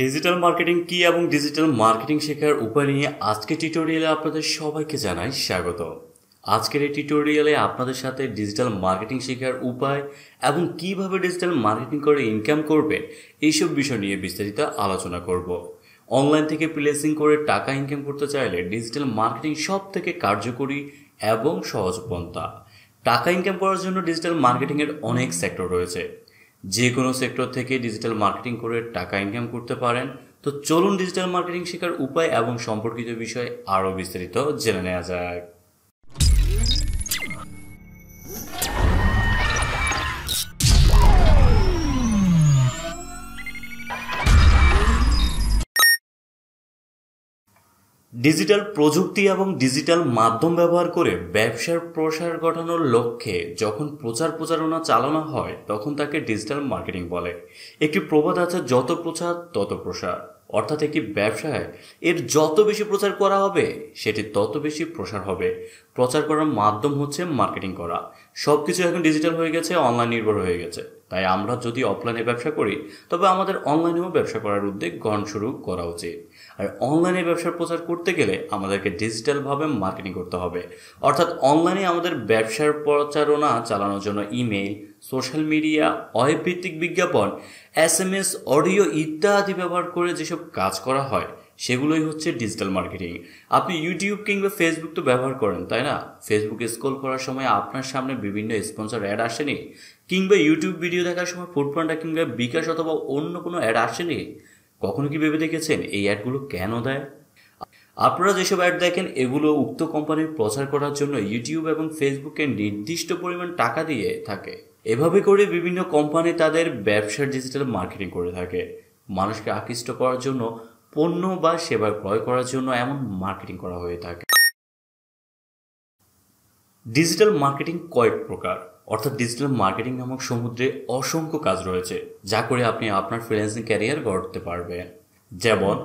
Digital marketing কি এবং digital marketing শেখার উপায় নিয়ে আজকে টিউটোরিয়ালে আপনাদের সবাইকে জানাই স্বাগত। আজকের এই টিউটোরিয়ালে আপনাদের সাথে ডিজিটাল মার্কেটিং শেখার উপায় এবং কিভাবে ডিজিটাল মার্কেটিং করে ইনকাম করবে এইসব বিষয় নিয়ে বিস্তারিত আলোচনা করব। অনলাইন থেকে ফ্রিল্যান্সিং করে টাকা ইনকাম করতে চাইলে ডিজিটাল মার্কেটিং সবথেকে কার্যকরী এবং সহজ পন্থা। টাকা ইনকাম করার জন্য ডিজিটাল মার্কেটিংয়ের অনেক সেক্টর রয়েছে। যে কোনো সেক্টর থেকে ডিজিটাল মার্কেটিং করে টাকা ইনকাম করতে পারেন। তো চলুন ডিজিটাল মার্কেটিং শেখার উপায় এবং সম্পর্কিত বিষয় আরও বিস্তারিত জেনে নেওয়া যাক। ডিজিটাল প্রযুক্তি এবং ডিজিটাল মাধ্যম ব্যবহার করে ব্যবসার প্রসার ঘটানোর লক্ষ্যে যখন প্রচারণা চালানো হয় তখন তাকে ডিজিটাল মার্কেটিং বলে। একটি প্রবাদ আছে, যত প্রচার তত প্রসার। অর্থাৎ একটি ব্যবসায় এর যত বেশি প্রচার করা হবে সেটি তত বেশি প্রসার হবে। প্রচার করার মাধ্যম হচ্ছে মার্কেটিং করা। সব কিছু এখন ডিজিটাল হয়ে গেছে, অনলাইন নির্ভর হয়ে গেছে। তাই আমরা যদি অফলাইনে ব্যবসা করি তবে আমাদের অনলাইনেও ব্যবসা করার উদ্যোগ গ্রহণ শুরু করা উচিত। আর অনলাইনে ব্যবসার প্রচার করতে গেলে আমাদেরকে ডিজিটালভাবে মার্কেটিং করতে হবে। অর্থাৎ অনলাইনে আমাদের ব্যবসার প্রচারণা চালানোর জন্য ইমেইল, সোশ্যাল মিডিয়া, ওয়েব ভিত্তিক বিজ্ঞাপন, SMS, অডিও ইত্যাদি ব্যবহার করে যেসব কাজ করা হয় সেগুলোই হচ্ছে ডিজিটাল মার্কেটিং। আপনি ইউটিউব কিংবা ফেসবুক তো ব্যবহার করেন, তাই না? ফেসবুকে স্ক্রল করার সময় আপনার সামনে বিভিন্ন স্পন্সর অ্যাড আসেনি? কিংবা ইউটিউব ভিডিও দেখার সময় ফুডপান্ডা কিংবা বিকাশ অথবা অন্য কোনো অ্যাড আসেনি? কখনো কি ভেবে দেখেছেন এই অ্যাডগুলো কেন দেয়? আপনারা যেসব অ্যাড দেখেন এগুলো উক্ত কোম্পানির প্রচার করার জন্য ইউটিউব এবং ফেসবুকে নির্দিষ্ট পরিমাণ টাকা দিয়ে থাকে। এভাবে করে বিভিন্ন কোম্পানি তাদের ব্যবসার ডিজিটাল মার্কেটিং করে থাকে। মানুষকে আকৃষ্ট করার জন্য, পণ্য বা সেবা ক্রয় করার জন্য এমন মার্কেটিং করা হয়ে থাকে। ডিজিটাল মার্কেটিং কয়েক প্রকার। অর্থাৎ ডিজিটাল মার্কেটিং নামক সমুদ্রে অসংখ্য কাজ রয়েছে যা করে আপনি আপনার ফ্রিল্যান্সিং ক্যারিয়ার গড়তে পারবেন। যেমন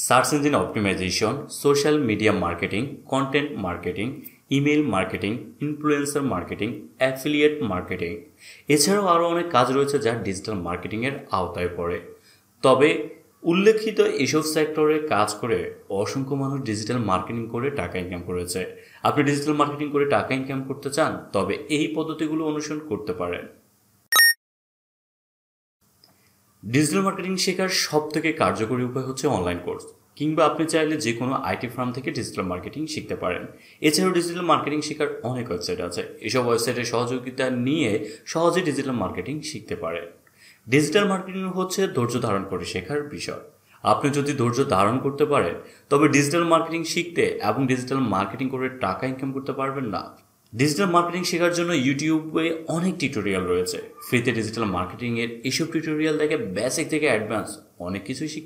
search engine optimisation, social media marketing, content marketing, email marketing, influencer marketing, affiliate marketing. এছাড়াও আরও অনেক কাজ রয়েছে যা ডিজিটাল মার্কেটিংয়ের আওতায় পড়ে। তবে উল্লেখিত এসব সেক্টরে কাজ করে অসংখ্য মানুষ ডিজিটাল মার্কেটিং করে টাকা ইনকাম করেছে। আপনি ডিজিটাল মার্কেটিং করে টাকা ইনকাম করতে চান তবে এই পদ্ধতিগুলো অনুসরণ করতে পারেন। ডিজিটাল মার্কেটিং শেখার সবথেকে কার্যকরী উপায় হচ্ছে অনলাইন কোর্স, কিংবা আপনি চাইলে যে কোনো আইটি ফার্ম থেকে ডিজিটাল মার্কেটিং শিখতে পারেন। এছাড়াও ডিজিটাল মার্কেটিং শেখার অনেক ওয়েবসাইট আছে। এসব ওয়েবসাইটের সহযোগিতা নিয়ে সহজে ডিজিটাল মার্কেটিং শিখতে পারেন। ডিজিটাল মার্কেটিং হচ্ছে ধৈর্য ধারণ করে শেখার বিষয়। আপনি যদি ধৈর্য ধারণ করতে পারেন তবে ডিজিটাল মার্কেটিং শিখতে এবং ডিজিটাল মার্কেটিং করে টাকা ইনকাম করতে পারবেন না। ডিজিটাল মার্কেটিং শেখার জন্য ইউটিউবে অনেক টিউটোরিয়াল রয়েছে। ফ্রিতে ডিজিটাল মার্কেটিংয়ের এসব টিউটোরিয়াল দেখে বেসিক থেকে অ্যাডভান্স অনেক কিছুই শিখতে